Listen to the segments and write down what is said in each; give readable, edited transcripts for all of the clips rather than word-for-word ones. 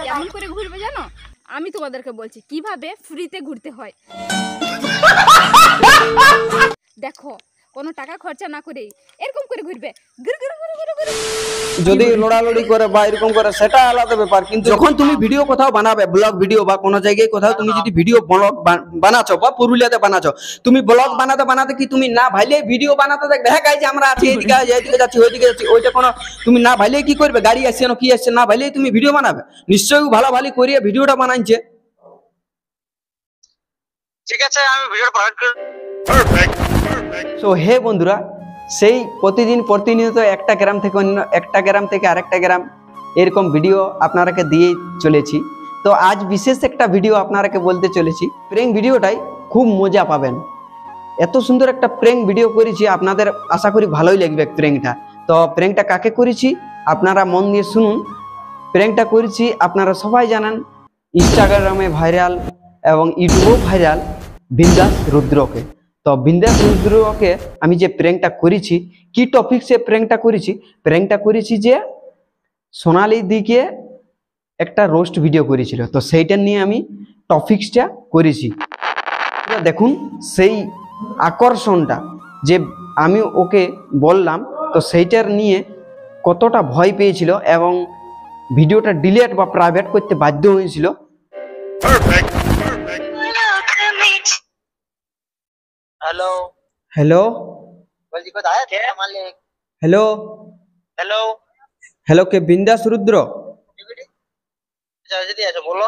কেমন করে ঘুরবে জানো? আমি তোমাদেরকে বলছি কিভাবে ফ্রিতে ঘুরতে হয়। দেখো, কোনো টাকা খরচা না করেই এরকম করে ঘুরবে। যদি লড়ালড়ি করে বা এরকম করে সেটা আলাদা ব্যাপার, কিন্তু যখন তুমি ভিডিও কোথাও বানাবে, ব্লগ ভিডিও বা কোনো জায়গায় কোথাও তুমি যদি ভিডিও ব্লগ বানাচ্ছ বা পুরুলিয়াতে বানাচ্ছ, তুমি ব্লগ বানাতে বানাতে কি তুমি না ভাইলে ভিডিও বানাতে দেখা গাই যে আমরা আছি এইদিকে যাচ্ছি ওইদিকে যাচ্ছি, ওইটা কোনো তুমি না ভাইলে কি করবে? গাড়ি আসছে না কি আসছে না ভাইলে তুমি ভিডিও বানাবে? নিশ্চয়ই ভালো ভালো করিয়ে ভিডিওটা বানাইছে। ঠিক আছে, আমি ভিডিওটা পাবলিশ করব। সো হে বন্ধুরা, সেই প্রতিনিয়ত একটা গ্রাম থেকে অন্য একটা গ্রাম থেকে আরেকটা গ্রাম এরকম ভিডিও আপনারাকে দিয়ে চলেছি। তো আজ বিশেষ একটা ভিডিও আপনারাকে বলতে চলেছি। প্র্যাঙ্ক ভিডিওটাই খুব মজা পাবেন। এত সুন্দর একটা প্র্যাঙ্ক ভিডিও করেছি, আপনাদের আশা করি ভালোই লাগবে প্র্যাঙ্কটা। তো প্র্যাঙ্কটা কাকে করেছি আপনারা মন দিয়ে শুনুন। প্র্যাঙ্কটা করেছি আপনারা সবাই জানেন, ইনস্টাগ্রামে ভাইরাল এবং ইউটিউবেও ভাইরাল বিন্দাস রুদ্রকে। তো বিন্দাস রুদ্রকে আমি যে প্র্যাঙ্কটা করেছি, কি টপিকসে প্র্যাঙ্কটা করেছি যে সোনালি দিকে একটা রোস্ট ভিডিও করেছিল, তো সেইটা নিয়ে আমি টপিকসটা করেছি। দেখুন সেই আকর্ষণটা যে আমি ওকে বললাম, তো সেইটার নিয়ে কতটা ভয় পেয়েছিল এবং ভিডিওটা ডিলিট বা প্রাইভেট করতে বাধ্য হয়েছিল। हेलो हेलो बल्कि बताया थे मालिक। हेलो हेलो हेलो के बिंदास रुद्र? अच्छा जल्दी ऐसे बोलो।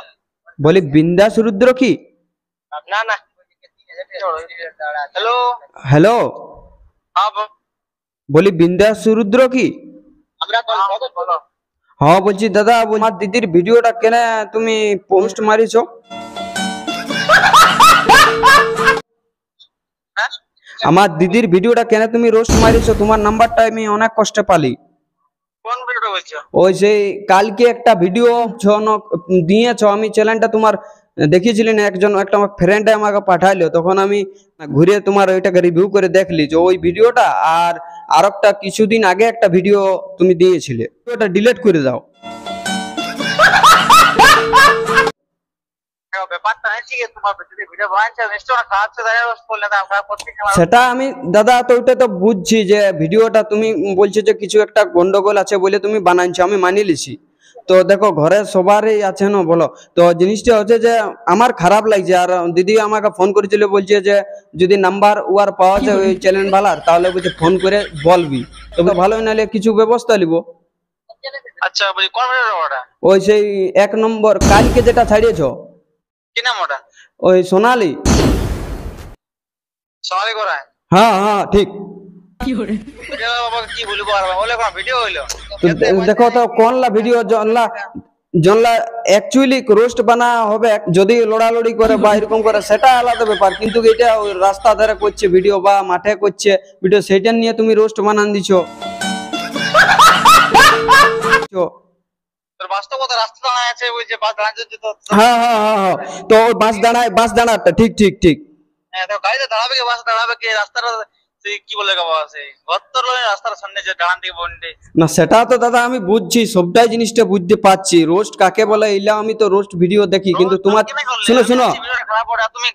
बोली बिंदास रुद्र की? ना ना। हेलो हेलो हाँ बोली बिंदास रुद्र की? আমরা কল বলো। हाँ বলছি দাদা, আমার দিদির ভিডিওটা কেনে তুমি পোস্ট মারিছো? আমার দিদির ভিডিওটা কেন তুমি রোস্ট মারিছো? তোমার নাম্বারটা আমি অনেক কষ্টে পালি। কোন ভিডিওটা বলছো? ওই সেই কালকে একটা ভিডিও দিয়েছো, আমি চ্যানেলটা তোমার দেখিয়েছিলেন, একটা আমার ফ্রেন্ড আমাকে পাঠাইলো, তখন আমি ঘুরে তোমার ওইটাকে রিভিউ করে দেখলি যে ওই ভিডিওটা আর একটা কিছুদিন আগে একটা ভিডিও তুমি দিয়েছিলে, ওটা ডিলিট করে দাও। ব্যাপারটা আছে কি তোমার যদি ভিডিও বানাচ্ছো নিশ্চয়ই না খারাপ সে দাঁড়িয়ে বললে না আমরা প্রত্যেকটা সেটা আমি দাদা তো ওইটা তো বুঝছি যে ভিডিওটা তুমি বলছো যে কিছু একটা গন্ডগোল আছে বলে তুমি বানাইছো, আমি মানি লিছি। তো দেখো ঘরে সবারই আছে না বলো, তো জিনিসটা হচ্ছে যে আমার খারাপ লাগছে। আর দিদি আমাকে ফোন করেছিল, বলছে যে যদি নাম্বার ওয়ার পাওয়া যায় ওই চ্যানেল বালার, তাহলে বলছে ফোন করে বলবি, তবে ভালোই নাহলে কিছু ব্যবস্থা নিব। আচ্ছা বলি কোন ভিডিওটা ওটা? ওই সেই 1 নম্বর কালকে যেটা ছাড়িয়েছো, কি নাম ওটা? ওই সোনালি। সরি করায়। হ্যাঁ হ্যাঁ ঠিক। বাবা কি বলবো আর বলে কোন ভিডিও হইলো? তো দেখো তো কোনলা ভিডিও জনলা অ্যাকচুয়ালি রোস্ট বানা হবে, যদি লড়ালড়ি করে বা এরকম করে সেটা আলাদা ব্যাপার, কিন্তু এটা রাস্তা ধারে করছে ভিডিও বা মাঠে করছে ভিডিও, সেইটা নিয়ে তুমি রোস্ট বানান দিছো। তোর বাস্তবতা রাস্তা দাঁড়ায় আছে ওই যে বাস দাঁড়াচ্ছে তো। হ্যাঁ হ্যাঁ হ্যাঁ হ্যাঁ, তো বাস দাঁড়াটা ঠিক ঠিক ঠিক। হ্যাঁ তো গাড়িতে দাঁড়াবে কি বাস দাঁড়াবে কি রাস্তাটা সেই কি বলে বাবা সেই ঘরতর রাস্তার সামনে যে দাঁড়ান দিকে বন্ডে না সেটা তো দাদা আমি বুঝছি, সবটাই জিনিসটা বুঝতে পারছি, রোস্ট কাকে বলে এলা আমি তো রোস্ট ভিডিও দেখি, কিন্তু তোমার শুনো খারাপ পড়ে তুমি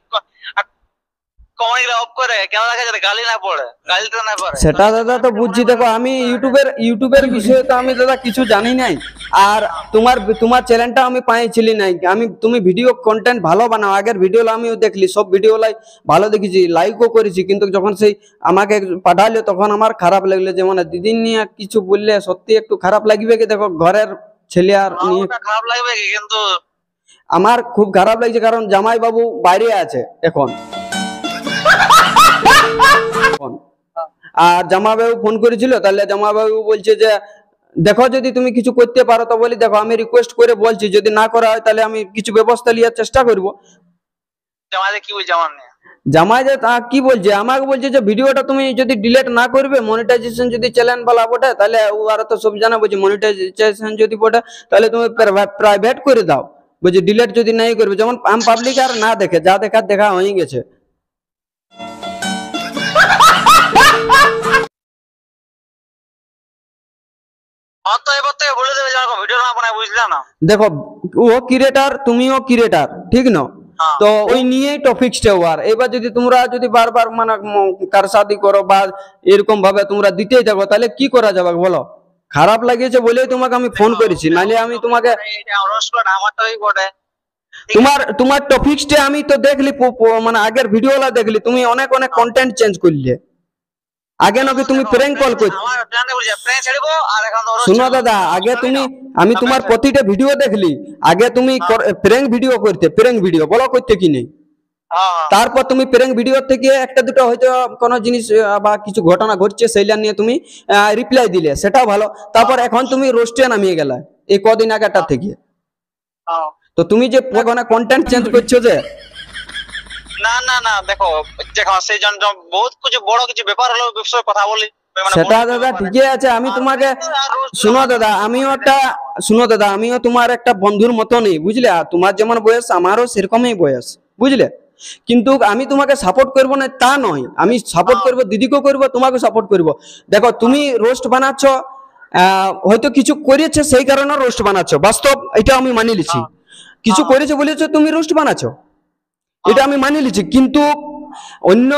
কমেডিটা অফ করে ক্যামেরা কাছে গালি না পড়ে গালিটা না পড়ে সেটা দাদা তো বুঝছি। দেখো আমি ইউটিউবের বিষয়ে তো আমি দাদা কিছু জানি নাই, আর তোমার চ্যানেলটা আমি পাইছিলি নাই। তুমি ভিডিও কন্টেন্ট ভালো বানাও, আগের ভিডিও আমিও দেখলি, সব ভিডিও ভালো দেখেছি, লাইকও করেছি, কিন্তু যখন সেই আমাকে পাঠালো তখন আমার খারাপ লাগলো, যে মানে দিদির নিয়ে কিছু বললে সত্যি একটু খারাপ লাগবে কি? দেখো ঘরের ছেলে আর নিয়ে খারাপ লাগবে কি? কিন্তু আমার খুব খারাপ লাগছে, কারণ জামাই বাবু বাইরে আছে এখন, আর জামাইবাবু ফোন করেছিল, তাহলে জামাইবাবু বলছে যে দেখো যদি তুমি কিছু করতে পারো তো বলি, দেখো আমি রিকোয়েস্ট করে বলছি, যদি না করা হয় তাহলে আমি কিছু ব্যবস্থা নেওয়ার চেষ্টা করব। জামাইদের কি বলছে আমার নিয়ে? জামাই যে কি বলছে, আমাকে বলছে যে ভিডিওটা তুমি যদি ডিলিট না করবে, মনিটাইজেশন যদি চ্যানেল বালা বটে, তাহলে আর তো সব জানা বলছে মনিটাইজেশন যদি বটে তাহলে তুমি প্রাইভেট করে দাও, বলছে ডিলিট যদি নাই করবে, যেমন আম পাবলিক আর না দেখে, যা দেখার দেখা হয়ে গেছে। তো এবার থেকে বলে দেবে যে আমাকে ভিডিও না বানায়, বুঝলে না? দেখো, ও ক্রিয়েটার, তুমিও ক্রিয়েটার, ঠিক না? হ্যাঁ। তো ওই নিয়েই টপিকসটা ওয়ার। এবার যদি তোমরা যদি বারবার মানে কার সাথে করো বা এরকম ভাবে তোমরা দিতেই থাকো, তাহলে কি করা যাবে বলো? খারাপ লাগিয়েছে বলেই তোমাকে আমি ফোন করেছি, নাহলে আমি তোমাকে আমারটাই বটে। তোমার টপিকসটা আমি তো দেখলি, মানে আগের ভিডিওলা দেখলি, তুমি অনেক অনেক কন্টেন্ট চেঞ্জ করলে। আগে নাকি তুমি প্র্যাঙ্ক কল করতে। আমার প্ল্যানে বলছে প্র্যাঙ্ক ছাড়বো, আর এখন তো roast শোনো ছাড়বো। দাদা, আগে তুমি, আমি তোমার প্রতিটা ভিডিও দেখলি, আগে তুমি প্র্যাঙ্ক ভিডিও করতে, প্র্যাঙ্ক ভিডিও বলো করতে কি নেই। হ্যাঁ, তারপর তুমি প্র্যাঙ্ক ভিডিও থেকে একটা দুটো হয়তো কোনো জিনিস বা কিছু ঘটনা ঘটছে সেইটা নিয়ে তুমি রিপ্লাই দিলে, সেটাও ভালো। তারপর এখন তুমি রোস্টে নামিয়ে গেলে এই কদিন আগেটা থেকে। হ্যাঁ। তো তুমি যে কন্টেন্ট চেঞ্জ করছো যে, না না না, দেখো দেখো সেই জন্য বহুত কিছু বড় কিছু ব্যাপার হলো, বিষয়ে কথা বলি মানে সেটা বড় দাদা ব্যাপারে। ঠিকই আছে। আমি তোমাকে, শুনো দাদা, আমিও তোমার একটা বন্ধুর মতো নেই, বুঝলে? আর তোমার যেমন বয়স আমারও সেরকমই বয়স, বুঝলে? কিন্তু আমি তোমাকে সাপোর্ট করবো না তা নয়, আমি সাপোর্ট করবো, দিদিকেও করবো, তোমাকে সাপোর্ট করবো। দেখো, তুমি রোস্ট বানাচ্ছ, হয়তো কিছু করেছে সেই কারণে রোস্ট বানাচ্ছ, বাস্তব, এটা আমি মানি লিছি। কিছু করেছে বলেছো তুমি রোস্ট বানাচ্ছ, এটা আমি মানি লিছি। কিন্তু অন্য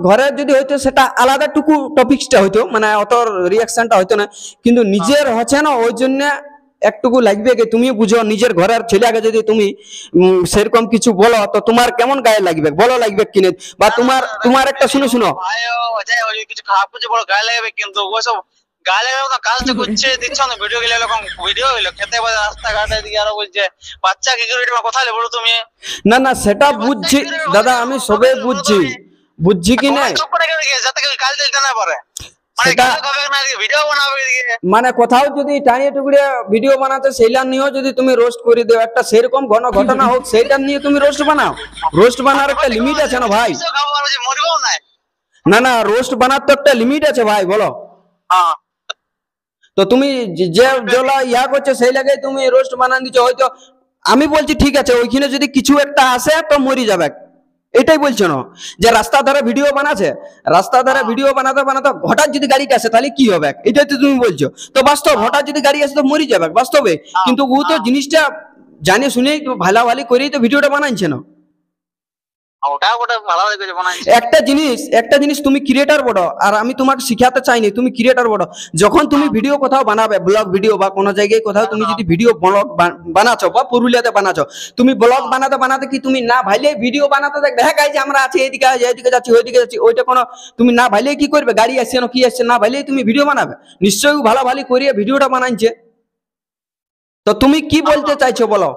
ঘরে যদি হইতো সেটা আলাদা টুকু টপিকসটা হইতো, মানে অত রিয়াকশনটা হইতো না। কিন্তু নিজের হচ্ছে না, ওই জন্য একটুকু লাগবে। কি তুমি বুঝো, নিজের ঘরের ছেলেকে যদি তুমি সেরকম কিছু বলো, তো তোমার কেমন গায়ে লাগবে বলো, লাগবে কিনে? বা তোমার একটা শুনো ভাইও যাই ওই কিছু খারাপ কিছু বড় গায়ে লাগবে, কিন্তু ওইসব গায়ে লাগাবে না। কাজ তো করছে দিচ্ছ না, ভিডিও গেলে এরকম ভিডিও হইলো খেতে পারে রাস্তাঘাটে দিকে, আরো বলছে বাচ্চা কি করে এটা কথা বলো তুমি। না না, সেটা বুঝছি দাদা, আমি সবে বুঝছি কি নাই, চুপ করে গেলে যাতে কেউ কাল দিতে না পারে, মানে সেটা গাল খাবে না, ভিডিও বানাবে এদিকে। মানে কোথাও যদি টানিয়ে টুকরিয়ে ভিডিও বানাতে, সেইটা নিয়েও যদি তুমি রোস্ট করে দাও, একটা সেরকম ঘটনা হোক, সেইটা নিয়ে তুমি রোস্ট বানাও। রোস্ট বানার একটা লিমিট আছে না ভাই? মরবেও না। না না, রোস্ট বানার তো একটা লিমিট আছে ভাই, বলো? হ্যাঁ, তো তুমি যে যেগুলা ইয়া করছো সেই লাগে তুমি রোস্ট বানান দিচ্ছ হয়তো। আমি বলছি ঠিক আছে, ওইখানে যদি কিছু একটা আসে তো মরি যাবে, এটাই বলছো না? যে রাস্তা ধারে ভিডিও বানাচ্ছে, রাস্তা ধারে ভিডিও বানাতে বানাতে হঠাৎ যদি গাড়িটা আসে তাহলে কি হবে, এটাই তো তুমি বলছো। তো বাস্তব, হঠাৎ যদি গাড়ি আসে তো মরি যাবে বাস্তবে। কিন্তু ও তো জিনিসটা জানে শুনেই তো ভালাভালি করেই তো ভিডিওটা বানাইছে না। ওটা ওটা ভালো লাগে বানাইছে। একটা জিনিস তুমি ক্রিয়েটার বড়, আর আমি তোমাকে শিখাতে চাইনি, তুমি ক্রিয়েটার বড়। যখন তুমি ভিডিও কোথাও বানাবে, ব্লগ ভিডিও বা কোনো জায়গায় কোথাও তুমি যদি ভিডিও ব্লগ বানাচ্ছ, বা পুরুলিয়াতে বানাচ্ছ, তুমি ব্লগ বানাতে বানাতে কি তুমি না ভাইলে ভিডিও বানাতে দেখবে, হ্যাঁ গাইজ আমরা আছি এদিকে যাচ্ছি ওইদিকে যাচ্ছি, ওইটা কোনো তুমি না ভাইলে কি করবে? গাড়ি আসছে না কি আসছে না ভাইলে তুমি ভিডিও বানাবে? নিশ্চয়ই ভালো ভালো করিয়ে ভিডিওটা বানাইছে। তো তুমি কি বলতে চাইছো বলো?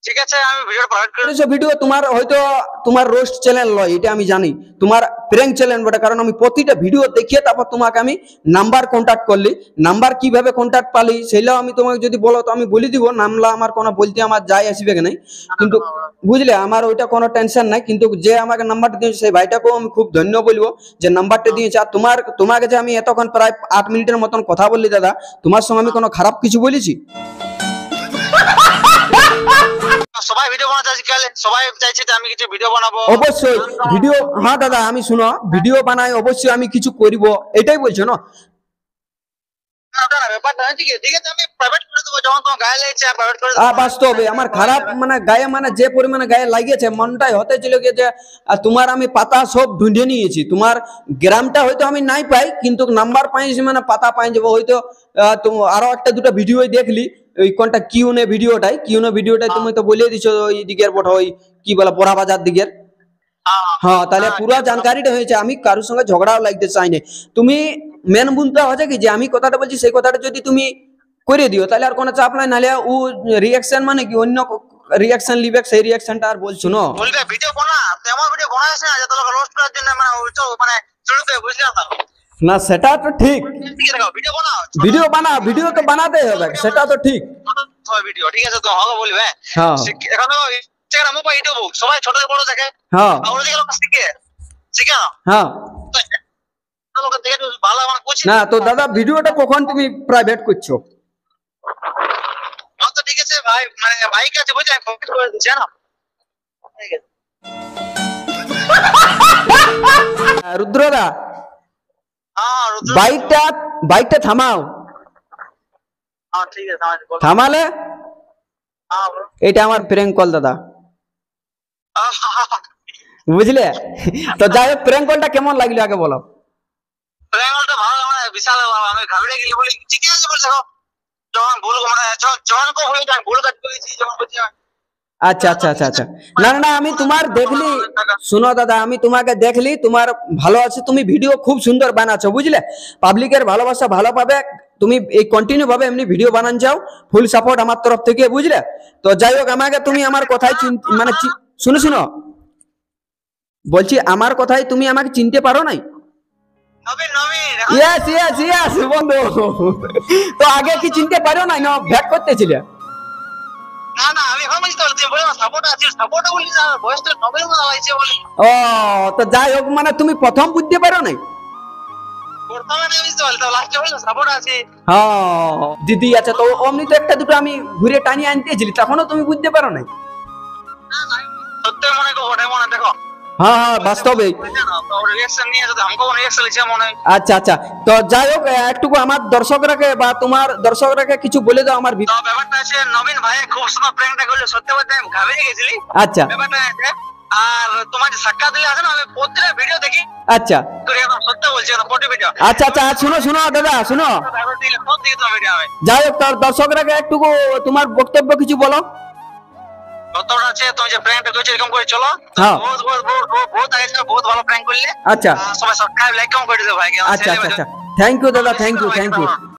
ঠিক আছে, আমি ভিডিও পাবলিশ করে ভিডিও তোমার হয়তো তোমার রোস্ট চ্যানেল নয়, এটা আমি জানি, তোমার প্র্যাঙ্ক চ্যানেল বটে। কারণ আমি প্রতিটা ভিডিও দেখিয়ে তারপর তোমাকে আমি নাম্বার কন্ট্যাক্ট করলি, নাম্বার কিভাবে কন্ট্যাক্ট পালি সেটাও আমি তোমাকে যদি বলো তো আমি বলে দিব। নামলা আমার কোনো বলতে আমার যাই আসবে নাই, কিন্তু বুঝলে আমার ওইটা কোনো টেনশন নাই। কিন্তু যে আমাকে নাম্বারটা দিয়েছে সেই ভাইটাকেও আমি খুব ধন্য বলবো যে নাম্বারটা দিয়েছে। আর তোমাকে যে আমি এতক্ষণ প্রায় 8 মিনিটের মতন কথা বললি দাদা, তোমার সঙ্গে আমি কোনো খারাপ কিছু বলেছি? সবাই ভিডিও বানাতে আজকাল সবাই চাইছে যে আমি কিছু ভিডিও বানাবো। অবশ্যই ভিডিও, হ্যাঁ দাদা আমি শুনো, ভিডিও বানাই অবশ্যই আমি কিছু করব, এটাই বলছো না? ব্যাপারটা ঠিক আছে, আমি প্রাইভেট করে দেবো যখন তোমার গায়ে লেগেছে, প্রাইভেট করে দেবো। বাস্তবে আমার খারাপ মানে গায়ে, মানে যে পরিমাণে গায়ে লাগিয়েছে, মনটাই হতে ছিল কি যে তোমার আমি পাতা সব ঢুঁড়ে নিয়েছি। তোমার গ্রামটা হয়তো আমি নাই পাই, কিন্তু নাম্বার পাইছি, মানে পাতা পাই যাবো হয়তো। আরো একটা দুটো ভিডিও দেখলি, ওই কোনটা কিউনে ভিডিওটাই তুমি তো বলে দিছো ওই দিকের বটা, ওই কি বলে বড়া বাজার দিকের। হ্যাঁ, তাহলে পুরো জানকারিটা হয়েছে। আমি কারোর সঙ্গে ঝগড়াও লাগতে চাই না। তুমি মেন বুনতে হচ্ছে কি যে আমি কথাটা বলছি সেই কথাটা যদি তুমি করে দিও তাহলে আর কোনো চাপ নাই। নাহলে ও রিয়াকশন মানে কি অন্য রিয়াকশন লিবে, সেই রিয়াকশনটা আর বলছো না। বলবে ভিডিও বানা, তেমন ভিডিও বানাইছ না যে তোকে রোস্ট করার জন্য, মানে মানে চলবে, বুঝলি না? না সেটা তো ঠিক, ঠিক আছে, ভিডিও বানাও, ভিডিও তো বানাতেই হবে, সেটা তো ঠিক। ভিডিও ঠিক আছে, তো হবে বলবে। হ্যাঁ এখন ইনস্টাগ্রাম বা ইউটিউব সবাই ছোট বড় দেখে, হ্যাঁ আর ওরা যেগুলো শিখে শিখে না হ্যাঁ। তো লোকে দেখে ভালো মানে বুঝি না তো দাদা, ভিডিওটা কখন তুমি প্রাইভেট করছো? তো ঠিক আছে ভাই, মানে বাইক আছে বুঝলি, আমি কমপ্লিট করে দিচ্ছি না। ঠিক আছে। রুদ্রদা, হ্যাঁ রুদ্র বাইকটা থামাও। হ্যাঁ ঠিক আছে বলো। থামালে হ্যাঁ বলো। এটা আমার প্র্যাঙ্ক কল দাদা, বুঝলে? তো যাই হোক, প্র্যাঙ্ক কলটা কেমন লাগলো আগে বলো। প্র্যাঙ্কটা ভালো মানে বিশাল ভালো। আমি ঘাবড়ে গেলি বলি ঠিক আছে বলছো যখন ভুল মানে যখন কো হয়ে যায় ভুল কাজ করেছি যখন বলছি আচ্ছা আচ্ছা আচ্ছা আচ্ছা, না না না, আমি তোমার দেখলি, শোনো দাদা, আমি তোমাকে দেখলি, তোমার ভালো আছে, তুমি ভিডিও খুব সুন্দর বানাচ্ছো, বুঝলে? পাবলিকের ভালোবাসা ভালো পাবে, তুমি এই কন্টিনিউ ভাবে এমনি ভিডিও বানান যাও, ফুল সাপোর্ট আমার তরফ থেকে, বুঝলে? তো যাই হোক, আমাকে তুমি আমার কথাই মানে শুনো শুনো, বলছি আমার কথাই তুমি আমাকে চিনতে পারো নাই? নবীন নবীন ইয়েস ইয়েস ইয়েস বন্ধু, তো আগে কি চিনতে পারো নাই, না ভ্যাক করতেছিলে? না না আমি এখন বুঝতে পারছি বলে সাপোর্ট আছে সাপোর্ট বলি না বয়সটা নবীন মনে হয়েছে বলে ও, তো যাই হোক, মানে তুমি প্রথম বুঝতে পারো নাই? প্রথমে না বুঝতে পারলাম লাস্টে বলে সাপোর্ট আছে। হ্যাঁ দিদি, আচ্ছা, তো অমনি তো একটা দুটো আমি ঘুরে টানিয়ে আনতেছিলি, তখনও তুমি বুঝতে পারো নাই? সত্যি মনে করো ওটাই মনে দেখো। হ্যাঁ হ্যাঁ, বাস্তবে। রিঅ্যাকশন নিয়ে যদি हमको রিঅ্যাকশন লিখে মনে হয়। আচ্ছা আচ্ছা, তো যাই হোক, একটুকু আমার দর্শকরাকে বা তোমার দর্শকরাকে কিছু বলে দাও আমার তো ব্যাপারটা আছে নবীন ভাই খুব সুন্দর প্র্যাঙ্কটা করলো, সত্যি বলতে আমি ঘাবড়ে গেছিলি। আচ্ছা ব্যাপারটা আছে আর তোমার যে সাক্ষাৎ দিলে আছে না আমি প্রত্যেকটা ভিডিও দেখি আচ্ছা তোর একদম সত্যি বলছি না প্রতি ভিডিও। আচ্ছা আচ্ছা, শুনো শুনো দাদা, শুনো, সব দিকে তোমার ভিডিও হবে। যাই হোক, তার দর্শকরাকে একটু তোমার বক্তব্য কিছু বলো। কতটা আছে তুমি যে প্র্যাঙ্কটা করছো এরকম করে চলো। হ্যাঁ। বহুত বহুত বহুত বহুত আগে বহুত ভালো প্র্যাঙ্ক করলে। আচ্ছা সবাই সাবস্ক্রাইব লাইক কম করে দিও ভাই। আচ্ছা আচ্ছা আচ্ছা, থ্যাংক ইউ দাদা, থ্যাংক ইউ থ্যাংক ইউ।